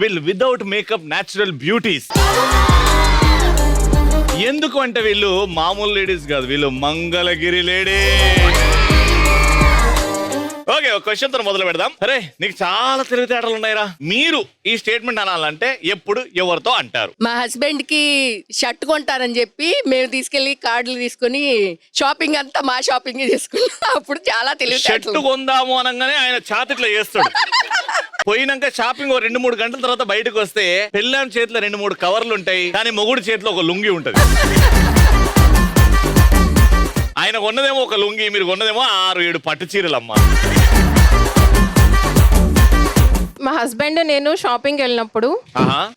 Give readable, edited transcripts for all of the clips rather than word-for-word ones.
వీళ్ళు without makeup natural beauties. ఎందుకు అంటే వీళ్ళు మామూలు లేడీస్ కాదు, వీళ్ళు మంగళగిరి లేడీస్. ఓకే, ఒక క్వశ్చన్ తో మొదలు పెడదాం. అరే నీకు చాలా తెలివితేటలు ఉన్నాయిరా, మీరు ఈ స్టేట్మెంట్ అనాలంటే ఎప్పుడు ఎవరితో అంటారు? మా హస్బెండ్ కి షర్ట్ కొంటారని చెప్పి మేము తీసుకెళ్లి కార్డులు తీసుకుని షాపింగ్ అంతా మా షాపింగ్ చేసుకున్నాం. అప్పుడు చాలా షర్ట్ తెలివితేటలు. కొందాము అనగానే ఆయన ఛాతిట్లో చేస్తాడు. పోయినాక షాపింగ్ 2-3 గంటల తర్వాత బయటకు వస్తే పెళ్ళాం చేతిలో 2-3 కవర్లు ఉంటాయి, కానీ మొగుడు చేతిలో ఒక లుంగి ఉంటది. ఆయన కొన్నదేమో ఒక లుంగి, మీరు కొన్నదేమో 6-7 పట్టు చీరలు అమ్మా. మా హస్బెండ్ నేను షాపింగ్ వెళ్ళినప్పుడు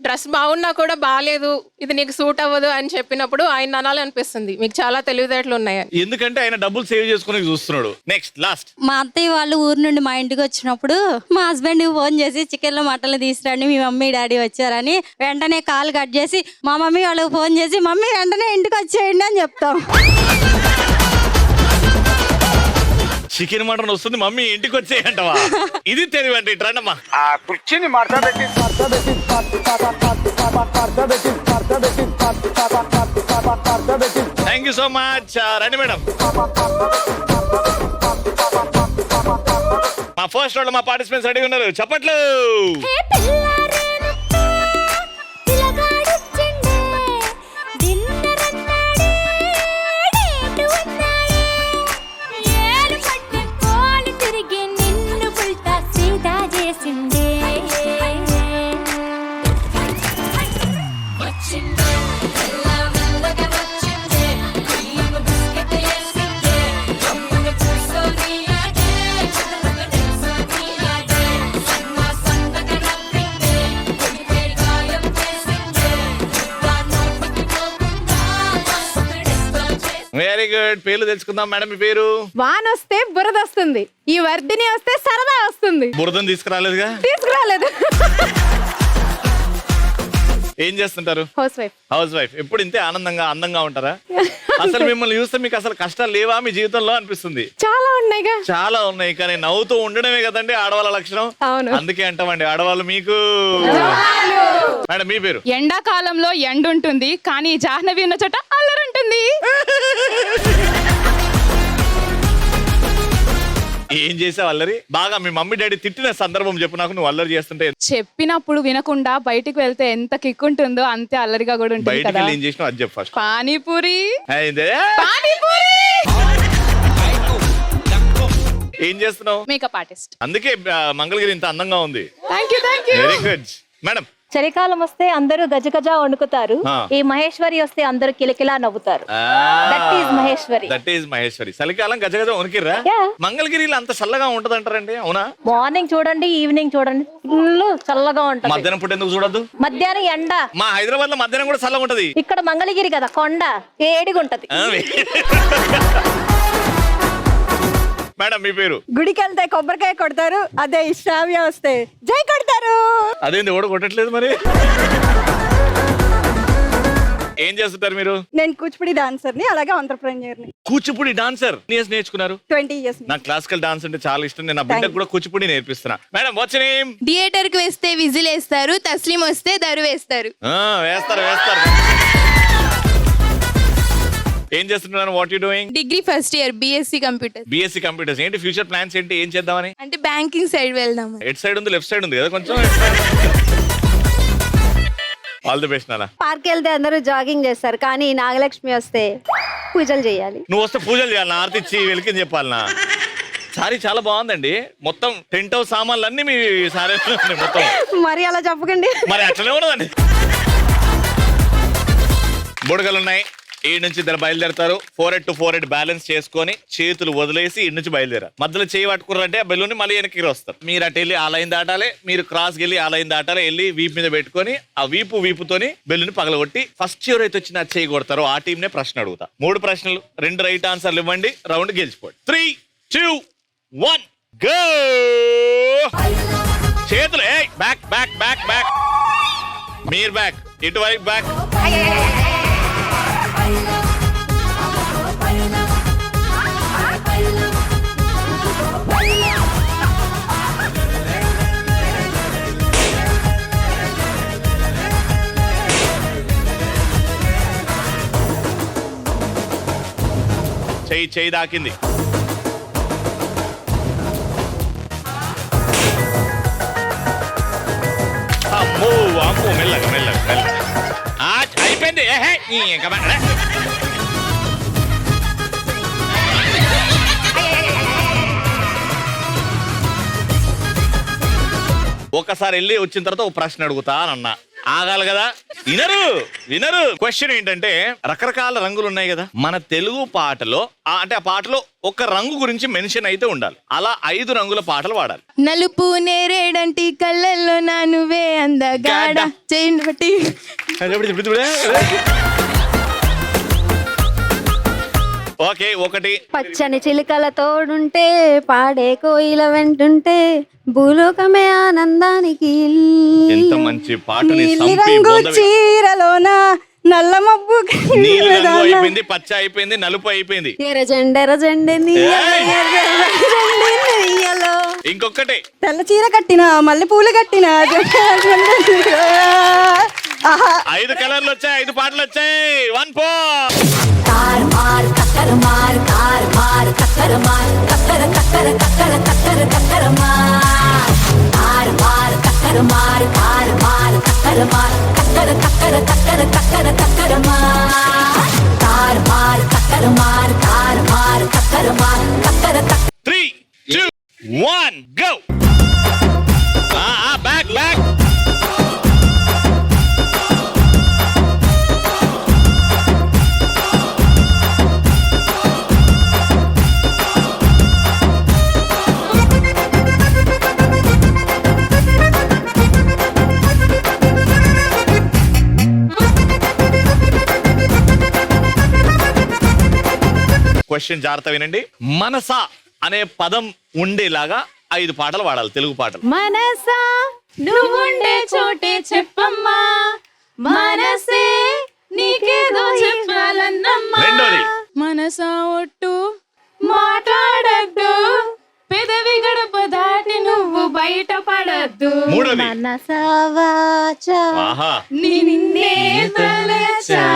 డ్రెస్ బాగున్నా కూడా బాగాలేదు, ఇది నీకు సూట్ అవ్వదు అని చెప్పినప్పుడు ఆయన అనాలనిపిస్తుంది, మీకు చాలా తెలివితేటలు ఉన్నాయి. ఎందుకంటే ఆయన డబ్బులు సేవ్ చేసుకుని చూస్తున్నాడు. నెక్స్ట్ లాస్ట్, మా అత్తయ్య వాళ్ళు ఊరు నుండి మా ఇంటికి వచ్చినప్పుడు మా హస్బెండ్ ఫోన్ చేసి చికెన్లో మటన్లు తీసుకురండి, మీ మమ్మీ డాడీ వచ్చారని. వెంటనే కాల్ కట్ చేసి మా మమ్మీ వాళ్ళకి ఫోన్ చేసి మమ్మీ వెంటనే ఇంటికి వచ్చేయండి అని చెప్తాం. చికెన్ మటన్ వస్తుంది, మమ్మీ ఇంటికి వచ్చేయంటవా? ఇది తెలివండి. రండమ్మా. కుర్చీని మాట్లాడబెట్టి థ్యాంక్ యూ సో మచ్. రండి మేడం. మా ఫస్ట్ రౌండ్ మా పార్టిసిపెంట్స్ రెడీ ఉన్నారు, చెప్పట్లు. Very good. పేర్లు తెలుసుకుందాం మేడం. మీ పేరు? వాన్ వస్తే బురద వస్తుంది, ఈ వర్ధిని వస్తే సరదా వస్తుంది. బురదను తీసుకురాలేదుగా? తీసుకురాలేదు. ఏం చేస్తుంటారు? House wife. House wife. ఎప్పుడు ఇంతే ఆనందంగా అందంగా ఉంటారా? అసలు మిమ్మల్ని చూస్తే మీకు అసలు కష్టాలు లేవా మీ జీవితంలో అనిపిస్తుంది? చాలా ఉన్నాయిగా. చాలా ఉన్నాయి, కానీ నవ్వుతూ ఉండడమే కదండి ఆడవాళ్ళ లక్షణం. అవును. అందుకే అంటామండి ఆడవాళ్ళు మీకు. మేడం మీ పేరు? ఎండాకాలంలో ఎండ ఉంటుంది, కానీ జాహ్నవి ఉన్న చోట అల్లరి ఉంటుంది. ఏం చేసావు అల్లరి? బాగా మీ మమ్మీ డాడీ తిట్టిన సందర్భం చెప్పు నాకు, నువ్వు అల్లరి చేస్తుంటే. చెప్పినప్పుడు వినకుండా బయటికి వెళ్తే ఎంత కిక్ ఉంటుందో అంతే అల్లరిగా కూడా ఉంటుంది బయటికి కదా. వెళ్ళి ఏం చేసినావు అది చెప్పు ఫస్ట్. పానీపూరి. అయిందే? పానీపూరి. ఏం చేస్తున్నావు? Makeup artist. అందుకే మంగళగిరి ఇంత అందంగా ఉంది. Thank you, thank you. Very good madam. చలికాలం వస్తే అందరూ గజగజ వణుకుతారు, ఈ మహేశ్వరి వస్తే అందరూ కిలకిలా నవ్వుతారు. That is Maheshwari. That is Maheshwari. చలికాలం గజగజ వణికిర్రా? మంగళగిరిలో అంత చల్లగా ఉంటది అంటారండి, అవునా? మార్నింగ్ చూడండి, ఈవినింగ్ చూడండి, ఫుల్ చల్లగా ఉంటది. మధ్యాహ్నం పూట ఎందుకు చూడద్దు? మధ్యాహ్నం ఎండ. మా హైదరాబాద్ లో మధ్యాహ్నం కూడా చల్లగా ఉంటది. ఇక్కడ మంగళగిరి కదా, కొండ వేడిగా ఉంటది. మేడం మీ పేరు? గుడికి వెళ్తే కొబ్బరికాయ కొడతారు, అదే శ్రావ్య వస్తే జై కొడతారు. అదేంది ఓడ కొట్టట్లేదు మరి? ఏం చేస్తుంటారు మీరు? నేను కూచిపూడి డాన్సర్ ని, అలాగే ఆంటర్‌ప్రెన్యూర్ ని. కూచిపూడి డాన్సర్ నేర్చుకున్నారు? 20 years. నాకు క్లాసికల్ డాన్స్ అంటే చాలా ఇష్టం, నేను నా బిడ్డకు కూడా కూచిపూడి నేర్పిస్తున్నా. Madam what's name? థియేటర్ కి వేస్తే విజిల్ వేస్తారు, తస్లీం వస్తే దరు వేస్తారు. వేస్తారు వేస్తారు. ఏం చేస్తున్నారు? What you doing? Degree first year, BSc computer. BSc computers. ఏంటి ఫ్యూచర్ ప్లాన్స్ ఏంటి? ఏం చేద్దామని? అంటే బ్యాంకింగ్ సైడ్ వెళ్దాం. ఎట్ సైడ్ ఉంది? లెఫ్ట్ సైడ్ ఉంది కదా కొంచెం. ఆల్ ది బెస్ట్ నాన్న. పార్క్ వెళ్తే అందరూ జాగింగ్ చేస్తారు, కానీ నాగలక్ష్మి వస్తే పూజలు చేయాలి. నువ్వు వస్తే పూజలు చేయాలి, ఆర్తి ఇచ్చి వెలికి చెప్పాలనా? సారీ చాలా బాగుందండి. మొత్తం టెంట్ హౌస్ సామాన్లు అన్ని మీ సారీ మొత్తం. మరి అలా చెప్పకండి. మరి అట్లనే ఉండదండి. బుడగలు ఉన్నాయి. ఈ నుంచి ఇద్దరు బయలుదేరతారు. 4 to 4 బ్యాలెన్స్ చేసుకొని చేతులు వదిలేసి ఈ నుంచి బయలుదేరారు. మధ్యలో చేయి పట్టుకున్నారంటే ఆ బెలూన్ మళ్ళీ వెనక్కి వస్తారు. మీరు అటు వెళ్ళి ఆ లైన్ దాటాలి, మీరు క్రాస్కి వెళ్ళి ఆ లైన్ దాటాలి. వెళ్ళి వీపు మీద పెట్టుకొని ఆ వీపుతోని బెలూన్ పగలగొట్టి ఫస్ట్ ఎవరైతే వచ్చి నా చేయి కొడతారో ఆ టీం నే ప్రశ్న అడుగుతా. 3 ప్రశ్నలు, 2 రైట్ ఆన్సర్లు ఇవ్వండి, రౌండ్ గెలిచిపోండి. 3, 2, 1 గో. చేతులు బ్యాక్ బ్యాక్ బ్యాక్ బ్యాక్. మీరు బ్యాక్, ఇటువైపు బ్యాక్. చేయి దాకింది. అమ్మో అమ్మో మెల్లగా మెల్లగా మెల్లగా అయిపోయింది. ఇంకా ఒకసారి వెళ్ళి వచ్చిన తర్వాత ఒక ప్రశ్న అడుగుతా అన్నా, ఆగాలి కదా. వినరు. క్వశ్చన్ ఏంటంటే, రకరకాల రంగులు ఉన్నాయి కదా మన తెలుగు పాటలో, అంటే ఆ పాటలో ఒక రంగు గురించి మెన్షన్ అయితే ఉండాలి. అలా 5 రంగుల పాటలు వాడాలి. నలుపు నేరేడంటి కళ్ళల్లో నా నువ్వే అందగాడ చేయండి బట్టి. ఓకే, 1 పచ్చని చిలుకల తోడుంటే పాడే కోయిల వెంటుంటే భూలోకమే ఆనందానికి ఎంత మంచి పాటని రంగు చీరలోన నల్ల మబ్బు నీలి రంగు అయిపోయింది, పచ్చ అయిపోయింది, నలుపు అయిపోయింది. ఎర్రజెండ ఇంకొకటి, తెల్ల చీర కట్టిన మల్లె పూలు కట్టిన 5 కలర్లు వచ్చాయి, 5 పాటలు వచ్చాయి. 1 point. Three, 2, 1, go. Back. Question జాగ్రత్త వినండి. మనసా అనే పదం ఉండేలాగా 5 పాటలు వాడాలి, తెలుగు పాటలు. మనసా నువ్వుండే చోటే చెప్పమ్మా, మనసే నీకేదో చెప్పాలన్నమ్మా. రెండోది, మనసా ఒట్టు మాట్లాడద్దు, పెదవి గడప దాటి నువ్వు బయట పడద్దు. మూడోది, మనసావాచా ఆహా నిన్నే తలచా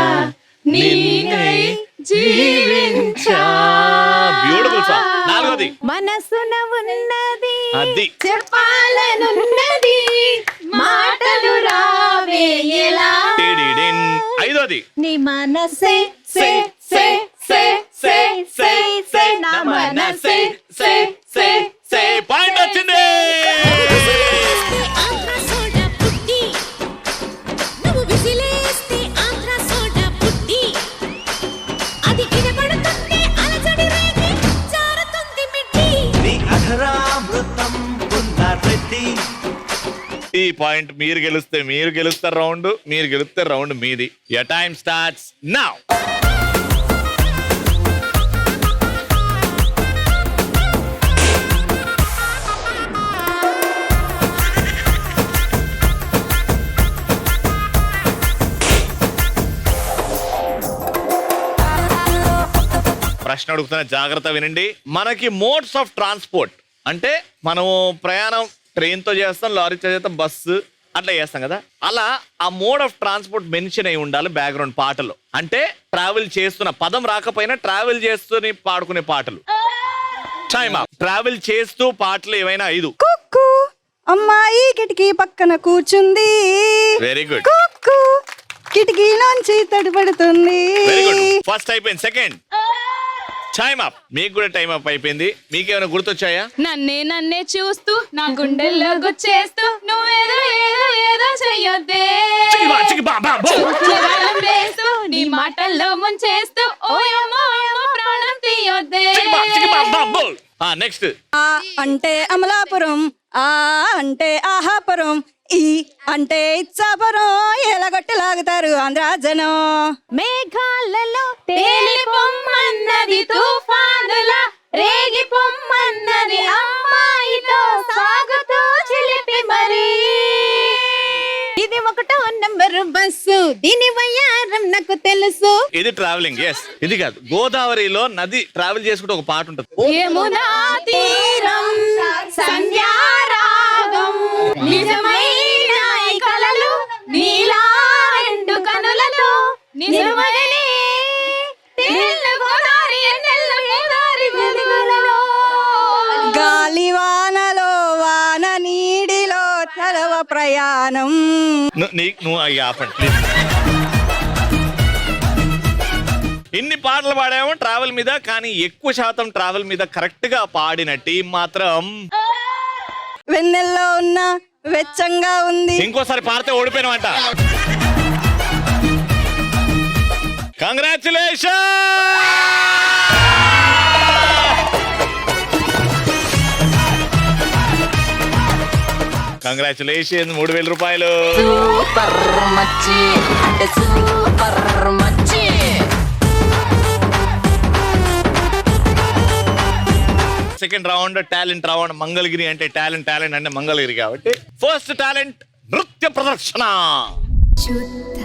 నీకై జీవించా. Beautiful song. నాలుగోది, మనసున ఉన్నది అది చెప్పాలనున్నది, మాటలు రావే ఎలా. టిడిడిన్. ఐదోది, నీ మనసే సే సే సే సే సే సే నా మనసే సే సే సే. పాయింట్ వచ్చింది. ఈ పాయింట్ మీరు గెలుస్తారు రౌండ్, మీరు గెలుస్తే రౌండ్ మీది. Your time starts now. ప్రశ్న అడుగుతున్న, జాగ్రత్త వినండి. మనకి మోడ్స్ ఆఫ్ ట్రాన్స్పోర్ట్ అంటే మనము ప్రయాణం ట్రైన్ తో చేస్తాం, లారీతో చేస్తాం, బస్సు అట్లా చేస్తాం కదా. అలా ఆ మోడ్ ఆఫ్ ట్రాన్స్పోర్ట్ మెన్షన్ అయి ఉండాలి బ్యాక్గ్రౌండ్ పాటలో. అంటే ట్రావెల్ చేస్తున్న, పదం రాకపోయినా ట్రావెల్ చేస్తూనే పాడుకునే పాటలు. Time up. ట్రావెల్ చేస్తూ పాటలు ఏవైనా 5. కుక్కు అమ్మాయి కిటికీ పక్కన కూర్చుంది. Very good. కుక్కు కిటికీలోంచి తడిపడుతుంది. Very good. ఫస్ట్ అయిపోయింది. సెకండ్. Time up. మీకు కూడా టైమ్ అప్ అయిపోయింది. మీకేమైనా గుర్తొచ్చాయా? నన్నే చూస్తూ నా గుండెల్లో గుచ్చేస్తూ నువ్వేదో ఏదో ఏదో చెయ్యొద్దే, వేస్తూ నీ మాటల్లో ముంచేస్తూ ఓయమ్మో ప్రాణం తీయొద్దే. నెక్స్ట్. ఆ అంటే అమలాపురం, ఆ అంటే ఆహాపురం, ఈ అంటే ఇచ్చాపురం, ఎలగొట్టి లాగుతారు ఆంధ్ర జనం. మేఘాలలో తేలి పొమ్మన్నది తుఫానులా, రేగి పొమ్మన్నది అమ్మాయితో సాగుతూ చిలిపి మరి. ఇది 1వ నంబరు బస్సు, దీని వయ్యారం నాకు తెలుసు. ఇది ట్రావెలింగ్. ఎస్, ఇది కాదు. గోదావరిలో నది ట్రావెల్ చేసుకుంటే ఒక పాట ఉంటుంది. యమునా తీరం సంధ్యారాగం, నిజమైన ఈ కలలు నీలా 2 కనులతో నిజమనే తెల్ల గోదావరి ఎన్నెల్లో పడవ ప్రయాణం. నువ్వు అయ్యి ఆపండి ప్లీజ్. ఇన్ని పాటలు పాడాము ట్రావెల్ మీద, కానీ ఎక్కువ శాతం ట్రావెల్ మీద కరెక్ట్ గా పాడిన టీం మాత్రం వెన్నెల్లో ఉన్న వెచ్చంగా ఉంది. ఇంకోసారి పాడితే ఓడిపోయినమాట. కంగ్రాచులేషన్. కంగ్రాచులేషన్, 3000 రూపాయలు. Second round talent round. Mangalagiri అంటే టాలెంట్ అంటే మంగళగిరి కాబట్టి ఫస్ట్ టాలెంట్ నృత్య ప్రదర్శన. శుద్ధ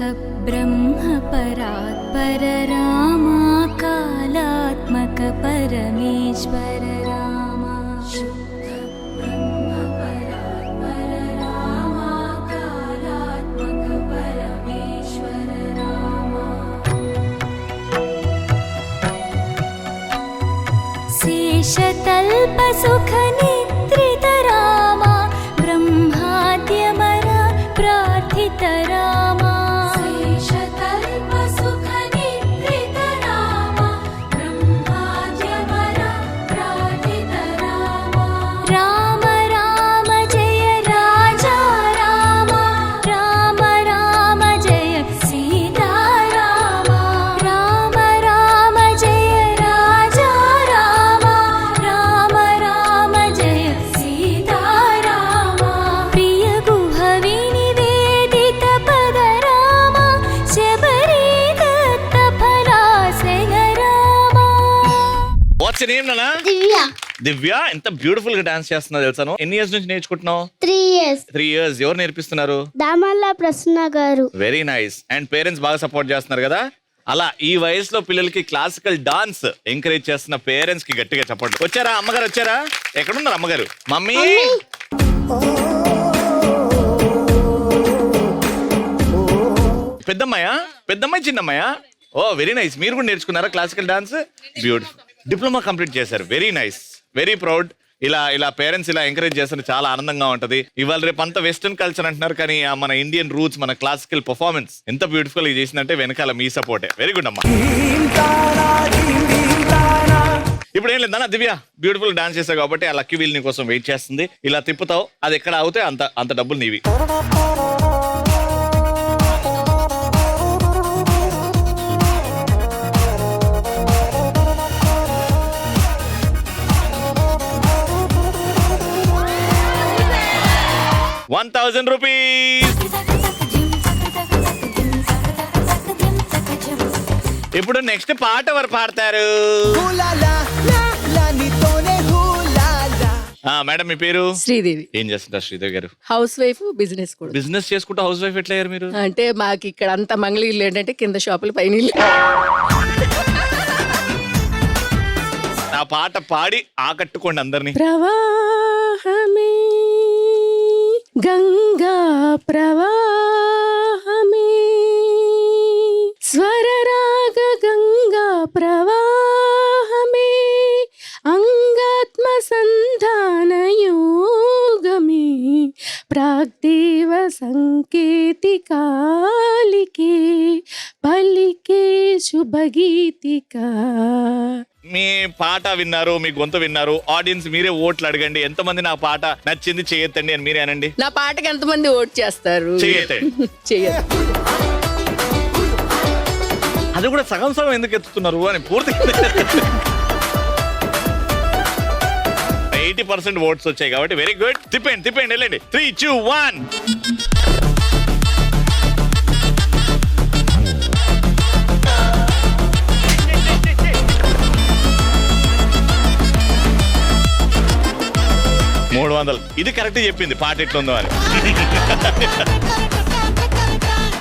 బ్రహ్మ పరాత్పర రామా కాలాత్మక పరమేశ్వర రామా. శుద్ధ బ్రహ్మ పరాత్పర రామా కాలాత్మక పరమేశ్వర రామా. శేషతల్ప సుఖ నిద్రిత రామా బ్రహ్మాద్యమర ప్రార్థిత రామా. శేషతల్ప సుఖ నిద్రిత రామా బ్రహ్మాద్యమర ప్రార్థిత రామా. రామ రామ జయ రాజా రామా. రామ రామ జయ సీతా రామా. రామ రామ జయ రాజా రామా. రామ రామ జయ సీతా రామా. ప్రియ గుహ వినివేదిత పద రామా. శబరి దత్త ఫలాసన రామా. వాట్స్ యువర్ నేమ్ నానా? దివ్య. ఎంత బ్యూటిఫుల్ గా డాన్స్ చేస్తున్నావు తెలుసాను. ఎన్ని ఇయర్స్ నుంచి నేర్చుకుంటున్నావు? 3 years. 3 years. ఎవరు నేర్పిస్తున్నారు? దామల్ల ప్రసన్న గారు. Very nice. అండ్ పేరెంట్స్ బాగా సపోర్ట్ చేస్తున్నారు కదా. అలా ఈ వయసులో పిల్లలకి క్లాసికల్ డాన్స్ ఎంకరేజ్ చేస్తున్న పేరెంట్స్ కి గట్టిగా చెప్పండి. వచ్చారా అమ్మగారు? వచ్చారా? ఎక్కడున్నారు అమ్మగారు? మమ్మీ. పెద్దమ్మాయా? పెద్దమ్మాయి చిన్నమ్మాయా? Oh very nice. మీరు కూడా నేర్చుకున్నారా classical dance? Beautiful. Diploma complete చేశారు. Very nice, very proud. ఇలా పేరెంట్స్ ఇలా ఎంకరేజ్ చేస్తే చాలా ఆనందంగా ఉంటది. ఇవాళ రేపు అంతా వెస్టర్న్ కల్చర్ అంటున్నారు, కానీ మన ఇండియన్ రూట్స్, మన క్లాసికల్ పర్ఫార్మెన్స్ ఎంత బ్యూటిఫుల్ గా చేసిందంటే వెనకాల మీ సపోర్టే. వెరీ గుడ్ అమ్మా. ఇప్పుడు ఏం లేదన్నా దివ్య, బ్యూటిఫుల్ డాన్స్ చేసావు కాబట్టి ఆ లక్కీ వీల్ నీ కోసం వెయిట్ చేస్తుంది. ఇలా తిప్పుతావు, అది ఎక్కడ అవుతే అంత డబ్బులు నీవి. ₹1000. ఇప్పుడు నెక్స్ట్ పాట ఎవరు పాడతారు? మేడం మీ పేరు? శ్రీదేవి. ఏం చేస్తుంటారు శ్రీదేవి గారు? హౌస్ వైఫ్, బిజినెస్ కూడా. బిజినెస్ చేసుకుంటూ హౌస్ వైఫ్ ఎట్లా అయ్యారు మీరు? అంటే మాకు ఇక్కడ అంతా మంగళగిరిలో ఏంటంటే కింద షాపులు పైన ఇల్లు. ఆ పాట పాడి ఆకట్టుకోండి అందరినీ. ప్రవాహమే గంగా ప్రవాహమే స్వరరాగ గంగా ప్రవాహమే అంగాత్మ సంధాన యోగమే ప్రాగ్దేవ సంకేతికాలికే పలికే శుభగీతికా. మీ పాట విన్నారు, మీ గొంతు విన్నారు. ఆడియన్స్ మీరే ఓట్లు అడగండి. ఎంతమంది నా పాట నచ్చింది చేయొద్దండి అని మీరే అనండి. నా పాటకి ఎంతమంది ఓట్ చేస్తారు? చేయొద్దండి. చెయ్యదు. అది కూడా సగం సగం ఎందుకు ఎత్తుతున్నారు అని పూర్తిగా 80% ఓట్స్ వచ్చాయి కాబట్టి వెరీ గుడ్. తిప్పండి వెళ్ళండి. 3, 2, 1. $300. ఇది కరెక్ట్ చెప్పింది పాట ఎట్లుందో అని.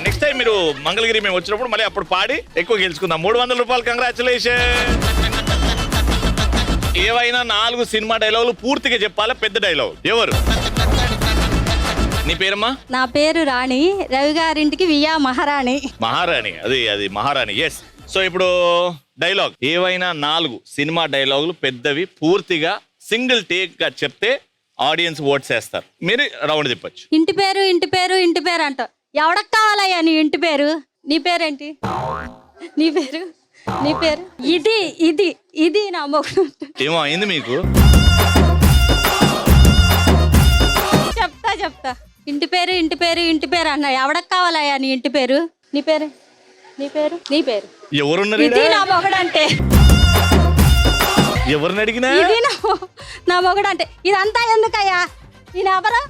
నెక్స్ట్ టైం మీరు మంగళగిరి మేము వచ్చినప్పుడు మళ్ళీ అప్పుడు పాడి ఎక్కువ గెలుచుకుందాం. $300. కంగ్రాచులేషన్. ఏవైనా 4 సినిమా డైలాగులు పూర్తిగా చెప్పాలా? పెద్ద డైలాగ్ ఎవరు? నీ పేరమ్మా? నా పేరు రాణి. రవి గారింటికి వియా మహారాణి. మహారాణి. అది మహారాణి. ఎస్. సో ఇప్పుడు డైలాగ్ ఏవైనా 4 సినిమా డైలాగులు పెద్దవి పూర్తిగా సింగిల్ టేక్ గా చెప్తే ఆడియన్స్ ఓట్స్ వేస్తారు, మీరు రౌండ్ తిప్పొచ్చు. ఇంటి పేరు ఇంటి పేరు ఇంటి పేరు అంట. ఎవడకు కావాలయ్యా నీ ఇంటి పేరు? నీ పేరేంటి? నీ పేరు నీ పేరు ఇది ఇది ఇది నా మొగుడు. ఏమో అయింది మీకు? చెప్తా ఇంటి పేరు ఇంటి పేరు ఇంటి పేరు అన్న. ఎవడకు కావాలయ్యా నీ ఇంటి పేరు? నీ పేరు నీ పేరు నీ పేరు ఎవరున్నారు? ఇది నా మొగుడు అంటే. ఎవరిని అడిగినా ఇది నా మొగుడు అంటే. ఇదంతా ఎందుకయ్యా? నేను ఎవరు?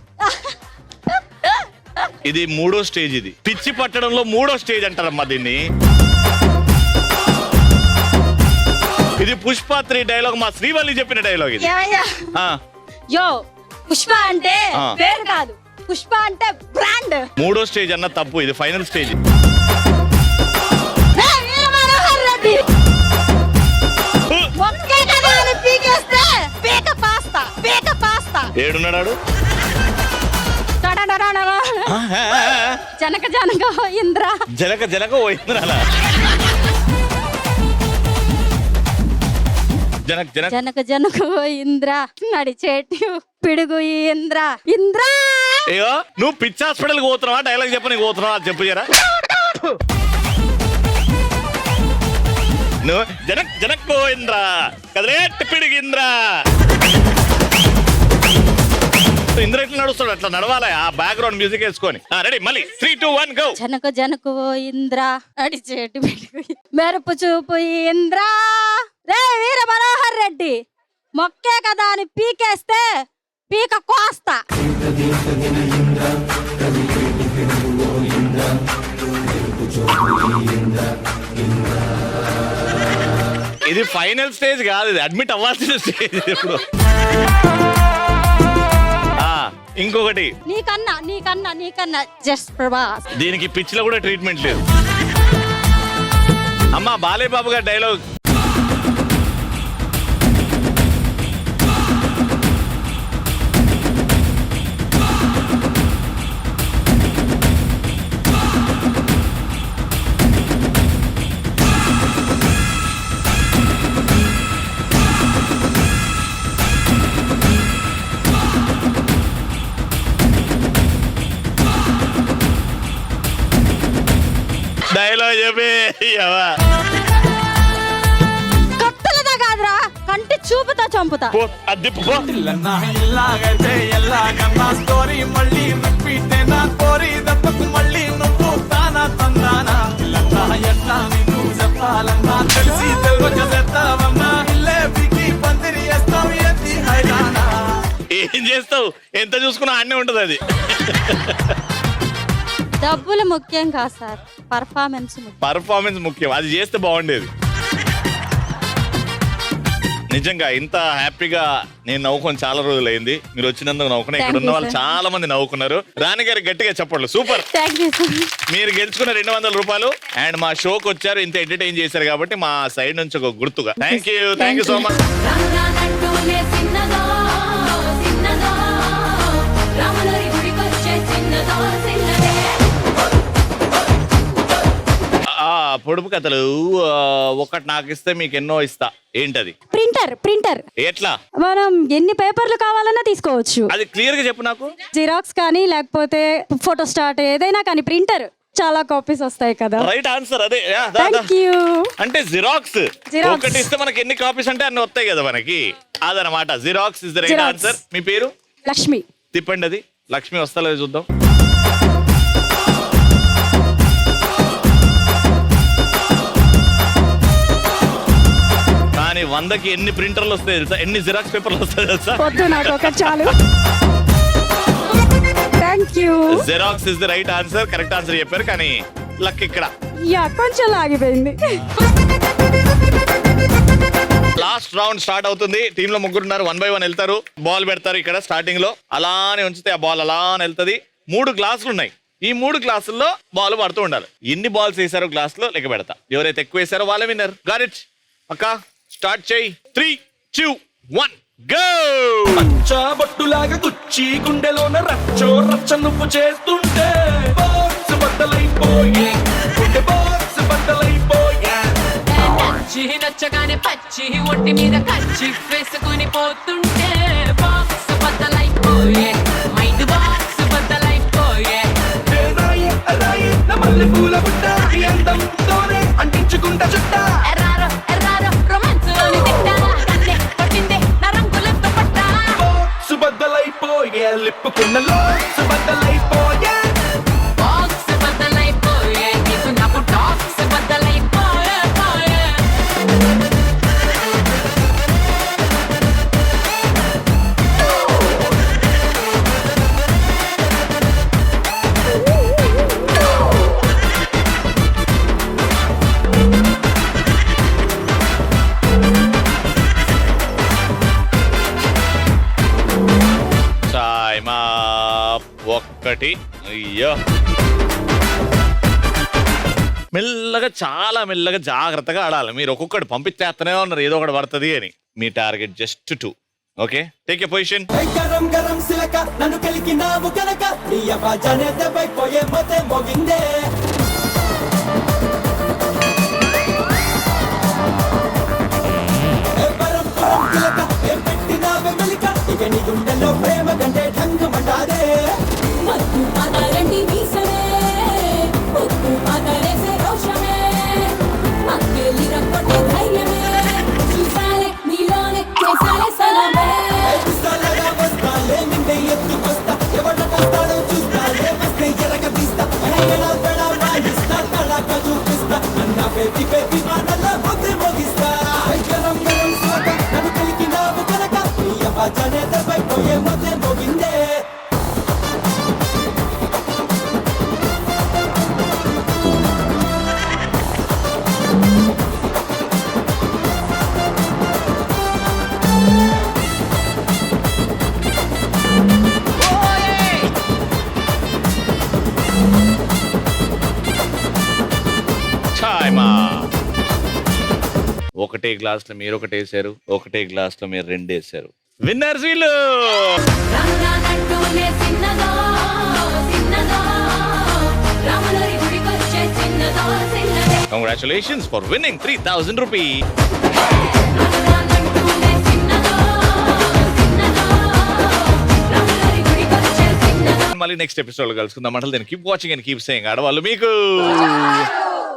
ఇది 3వ స్టేజ్. ఇది పిచ్చి పట్టడంలో 3వ స్టేజ్ అంటారమ్మా దీన్ని. ఇది పుష్ప 3 డైలాగ్, మా శ్రీవల్లి చెప్పిన డైలాగ్ ఇది. ఏమయ్యా? ఆ, యో పుష్ప అంటే పేరు కాదు, పుష్ప అంటే బ్రాండ్. 3వ స్టేజ్ అన్న తప్పు, ఇది ఫైనల్ స్టేజ్. ఏడున్నాడు? జనక జనక ఇంద్ర జలక జలక పోయింద్రాల. జనక్ జనక్ జనక జనక ఇంద్ర నడిచేటి పిడుగు ఇంద్ర ఇంద్ర. అయ్యో నువ్వు పిచ్చి హాస్పిటల్ పోతున్నావా? డైలాగ్ చెప్పని పోతున్నావా? చెప్పు జరా. నువ్వు జనక్ జనక్ పోయింద్రా కదరేట్ పిడిగింద్రా. ఇంద్ర ఎట్లా నడుస్తాడు? అట్లా నడవాలి, ఆ బ్యాక్గ్రౌండ్ మ్యూజిక్ వేసుకొని. రెడీ, మళ్ళీ 3, 2, 1 గో. జనక జనక ఇంద్ర నడిచేటి పిడుగు మెరుపు చూపు ఇంద్ర. రే వీర మనోహర్ రెడ్డి, మొక్కే కదా అని పీకేస్తే పీక కోస్తా. ఇది ఫైనల్ స్టేజ్ కాదు, ఇది అడ్మిట్ అవ్వాల్సిన స్టేజ్. ఇప్పుడు ఇంకొకటి నీకన్నా నీకన్నా నీకన్నా జస్ట్ ప్రభాస్. దీనికి పిచ్ లో కూడా ట్రీట్మెంట్ లేదు. అమ్మా బాలయ్య బాబు గారి డైలాగ్. డైలాగ్ చెప్పే కత్తులతో కాదురా, కంటి చూపుతో చంపుతా. ఏం చేస్తావు? ఎంత చూసుకున్నా అన్నే ఉంటది అది. డబ్బులు ముఖ్యం కాదు సార్, పర్ఫార్మెన్స్ ముఖ్యం. అది చేస్తే బాగుండేది. నిజంగా ఇంత హ్యాపీగా నేను నవ్వుకొని చాలా రోజులైంది. మీరు వచ్చినందుకు నవ్వుకున్నా. ఇక్కడ ఉన్న వాళ్ళు చాలా మంది నవ్వుకున్నారు. రాణి గారి గట్టిగా చెప్పండి. సూపర్. మీరు గెలుచుకున్న 200 రూపాయలు అండ్ మా షోకి వచ్చారు, ఇంత ఎంటర్టైన్ చేశారు కాబట్టి మా సైడ్ నుంచి ఒక గుర్తుగా థ్యాంక్ యూ సో మచ్. పొడుపు కథలు ఒకటి నాకు ఇస్తే మీకు ఎన్నో ఇస్తా. ఏంటది? ప్రింటర్. ఎట్లా? మనం ఎన్ని పేపర్లు కావాలన్నా తీసుకోవచ్చు. అది క్లియర్ గా చెప్పు నాకు. జిరాక్స్ కానీ లేకపోతే ఫోటో స్టార్ట్ ఏదైనా కానీ ప్రింటర్ చాలా కాపీస్ వస్తాయి కదా. రైట్ ఆన్సర్ అదే. అంటే జిరాక్స్ ఒకటి ఇస్తే మనకి ఎన్ని కాపీస్ అంటే అన్ని వస్తాయి కదా మనకి. అదనమాట. Xerox is the right answer. మీ పేరు? లక్ష్మి. తిప్పండి అది. లక్ష్మి వస్తా లేదు చూద్దాం. కానీ 100కి ఎన్ని ప్రింటర్లు వస్తాయి తెలుసా? ఎన్ని జిరాక్స్ పేపర్లు వస్తాయి తెలుసా? నాకు ఒక చాలు. Xerox is the right answer. Correct answer చెప్పారు కానీ లక్ ఇక్కడ కొంచెం ఆగిపోయింది. లాస్ట్ రౌండ్ స్టార్ట్ అవుతుంది. టీమ్ లో 3 ఉన్నారు. 1 by 1 వెళ్తారు. బాల్ పెడతారు ఇక్కడ స్టార్టింగ్ లో. అలానే ఉంచితే ఆ బాల్ అలానే వెళ్తుంది. 3 గ్లాసులు ఉన్నాయి. ఈ 3 గ్లాసుల్లో బాల్ పడుతూ ఉండాలి. ఎన్ని బాల్స్ వేసారో గ్లాస్ లో లెక్క పెడతా. ఎవరైతే ఎక్కువ వేసారో వాళ్ళే విన్నర్. గాట్ ఇట్ అక్క. స్టార్ట్ చేయి. 3, 2, 1 గో. బొట్టులాగా గుచ్చి గుండెలోన రచ్చో రచ్చ నువ్వు చేస్తుంటే బాక్స్ బద్దలైపోయే, గుండె బాక్స్ బద్దలైపోయే. నచ్చగానే పచ్చి ఒంటి మీద కచ్చి వేసుకుని పోతుంటే బాక్స్ బద్దలైపోయే. రాయే రాయే నా మల్లె పూల బుట్ట ఈ అందంతోనే అంటించుకుంటా చుట్ట సుబద్దలైపోయే లిప్పుకున్నలో సుబద్దలైపోయే టైమా ఒక్కటి అయ్యో మెల్లగా చాలా మెల్లగా జాగ్రత్తగా ఆడాలి మీరు ఒక్కొక్కటి పంపించేస్తూనే ఉన్నారు ఏదో ఒకటి పడుతుంది అని మీ target just 2 okay take a position గరం గరం సిలక నన్ను కలికినావు కనుక నీ అబ్బాజానే దెబ్బైపోయే మొతే మోగిందే పరం పరం కిలక ఏం పెట్టినావే మెలిక ఇక నీ గుండెలో ప్రేమ కంటే ఢంగమంటాదే వస్తాలే వస్తాలే నిన్నే ఎత్తుకొస్తా ఎవడ కష్టాలు చూస్తాలే వస్తే ఎరగదీస్తా ఎలా తడా వాయిస్తా తడాక చూపిస్తా అన్న పేపి పేపి మాటల మొత్తం మోగిస్తా గరం గరం సిలక నన్ను కలికినావు కనుక నీ అబ్బాజానే దెబ్బైపోయే మొత్తం మోగిందే టైమా ఒకటే గ్లాస్ లో మీరు ఒకటి వేసారు ఒకటే గ్లాస్ లో మీరు 2 వేసారు విన్నర్స్ వీళ్ళు కంగ్రాచులేషన్స్ ఫర్ విన్నింగ్ 3000 రూపీ మళ్ళీ నెక్స్ట్ ఎపిసోడ్ కలుసుకుందాం అంటే keep watching and keep saying ఆడవాళ్ళు మీకు